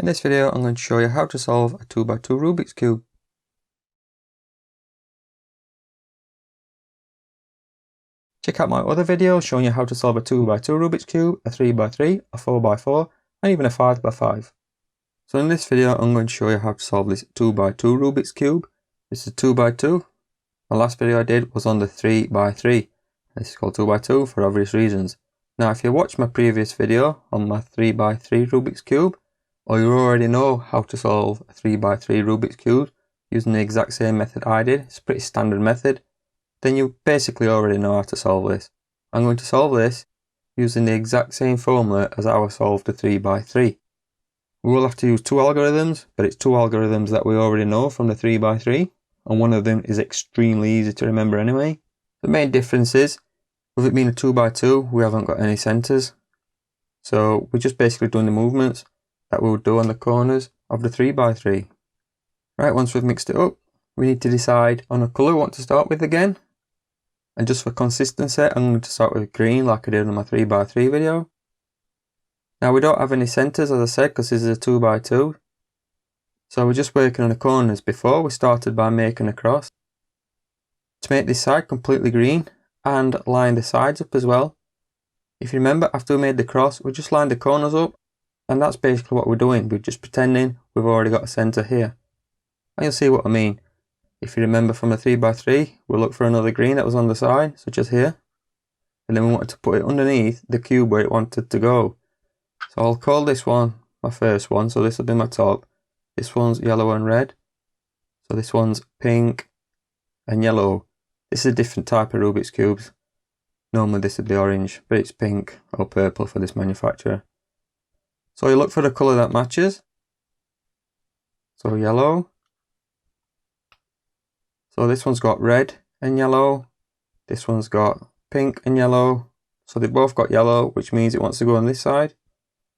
In this video, I'm going to show you how to solve a 2x2 Rubik's Cube. Check out my other videos showing you how to solve a 2x2 Rubik's Cube, a 3x3, a 4x4, and even a 5x5. So in this video, I'm going to show you how to solve this 2x2 Rubik's Cube. This is 2x2. My last video I did was on the 3x3. This is called 2x2 for obvious reasons. Now, if you watched my previous video on my 3x3 Rubik's Cube, or you already know how to solve a 3x3 Rubik's Cube using the exact same method I did, it's a pretty standard method, then you basically already know how to solve this. I'm going to solve this using the exact same formula as how I solved the 3x3. We will have to use two algorithms, but it's two algorithms that we already know from the 3x3, and one of them is extremely easy to remember anyway. The main difference is, with it being a 2x2, we haven't got any centers, so we're just basically doing the movements that we would do on the corners of the 3x3. Right, once we've mixed it up, we need to decide on a colour we want to start with again. And just for consistency, I'm going to start with green like I did on my 3x3 video. Now we don't have any centres, as I said, because this is a 2x2. So we're just working on the corners. Before we started by making a cross. To make this side completely green and line the sides up as well. If you remember, after we made the cross, we just lined the corners up. And that's basically what we're doing. We're just pretending we've already got a centre here. And you'll see what I mean. If you remember from the 3x3, we'll look for another green that was on the side, such as here. And then we wanted to put it underneath the cube where it wanted to go. So I'll call this one my first one, so this will be my top. This one's yellow and red. So this one's pink and yellow. This is a different type of Rubik's Cubes. Normally this would be orange, but it's pink or purple for this manufacturer. So you look for the colour that matches. So yellow. So this one's got red and yellow. This one's got pink and yellow. So they both got yellow, which means it wants to go on this side,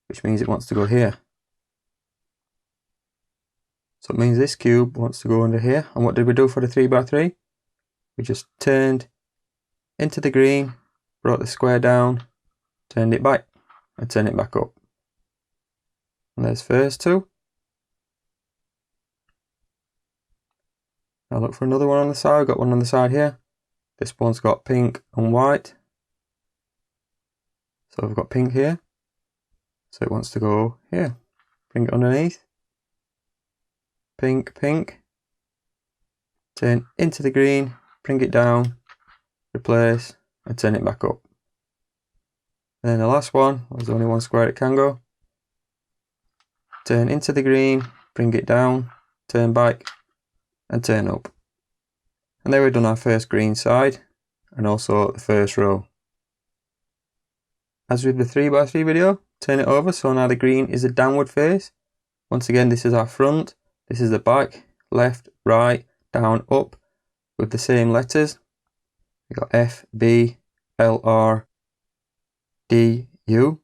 which means it wants to go here. So it means this cube wants to go under here. And what did we do for the 3x3? We just turned into the green, brought the square down, turned it back, and turned it back up. And there's first two. Now look for another one on the side. I've got one on the side here. This one's got pink and white. So we've got pink here. So it wants to go here. Bring it underneath. Pink, pink. Turn into the green. Bring it down. Replace. And turn it back up. And then the last one, there's only one square it can go. Turn into the green, bring it down, turn back, and turn up. And there we've done our first green side, and also the first row. As with the 3x3 video, turn it over, so now the green is a downward face. Once again, this is our front, this is the back, left, right, down, up, with the same letters. We've got F, B, L, R, D, U.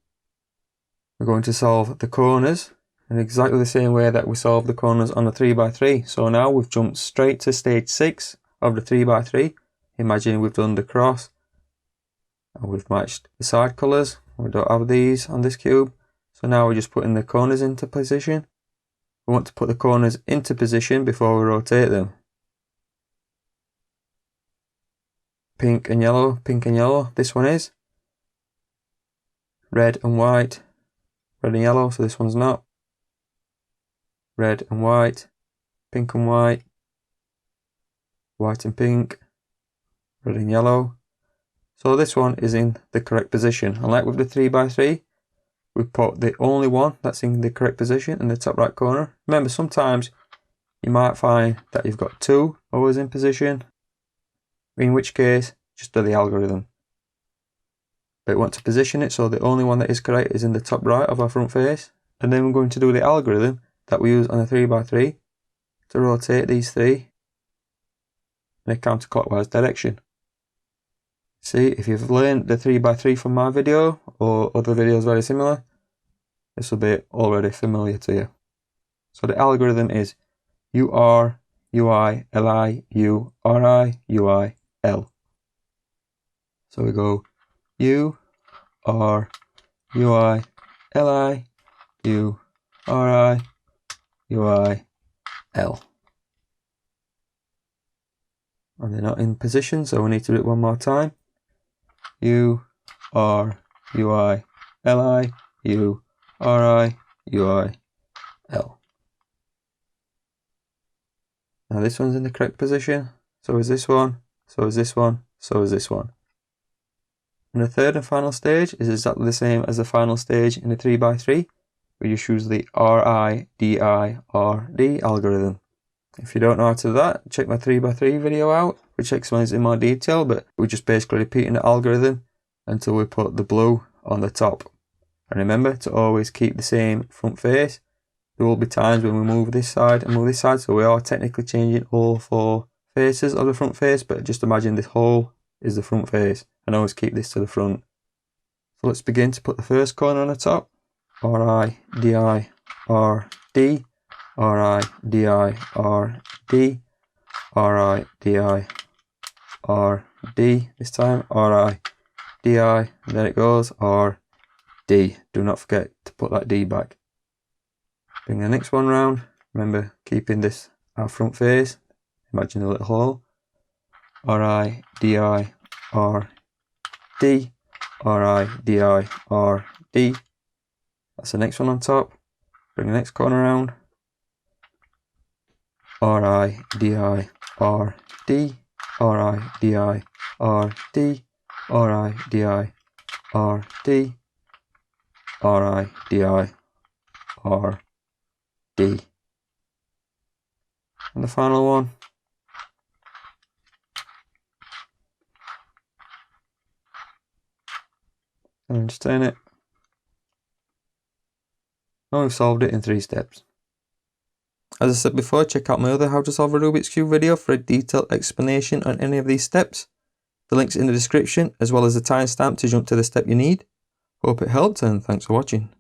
We're going to solve the corners in exactly the same way that we solved the corners on the 3x3. So now we've jumped straight to stage 6 of the 3x3. Imagine we've done the cross and we've matched the side colours. We don't have these on this cube. So now we're just putting the corners into position. We want to put the corners into position before we rotate them. Pink and yellow, pink and yellow. This one is red and white, red and yellow, so this one's not. Red and white, pink and white, white and pink, red and yellow. So this one is in the correct position. And like with the 3x3, we put the only one that's in the correct position in the top right corner. Remember, sometimes you might find that you've got two always in position, in which case, just do the algorithm. But we want to position it so the only one that is correct is in the top right of our front face. And then we're going to do the algorithm that we use on a 3x3 to rotate these three in a counterclockwise direction. See, if you've learned the 3x3 from my video or other videos very similar, this will be already familiar to you. So the algorithm is UR, UI, LI, U, RI, UI, L. So we go U, R, UI, LI, U, R, I, U, I, L. And they're not in position, so we need to do it one more time. U, R, U, I, L, I, U, R, I, U, I, L. Now this one's in the correct position, so is this one, so is this one, so is this one. And the third and final stage is exactly the same as the final stage in the 3x3. We just use the RIDI RD algorithm. If you don't know how to do that, check my 3x3 video out, which explains it in more detail, but we're just basically repeating the algorithm until we put the blue on the top. And remember to always keep the same front face. There will be times when we move this side and move this side, so we are technically changing all 4 faces of the front face, but just imagine this whole is the front face, and always keep this to the front. So let's begin to put the first corner on the top. RIDI RD, RIDI RD, RIDI RD, this time RIDI, and there it goes, RD. Do not forget to put that D back. Bring the next one round, remember keeping this our front face, imagine a little hole. RIDI RD, RIDI RD. That's the next one on top. Bring the next corner around. RIDI RD, RIDI RD, RIDI RD, RIDI RD. And the final one. And just turn it. And we've solved it in 3 steps. As I said before, check out my other how to solve a Rubik's Cube video for a detailed explanation on any of these steps. The link's in the description, as well as the timestamp to jump to the step you need. Hope it helped, and thanks for watching.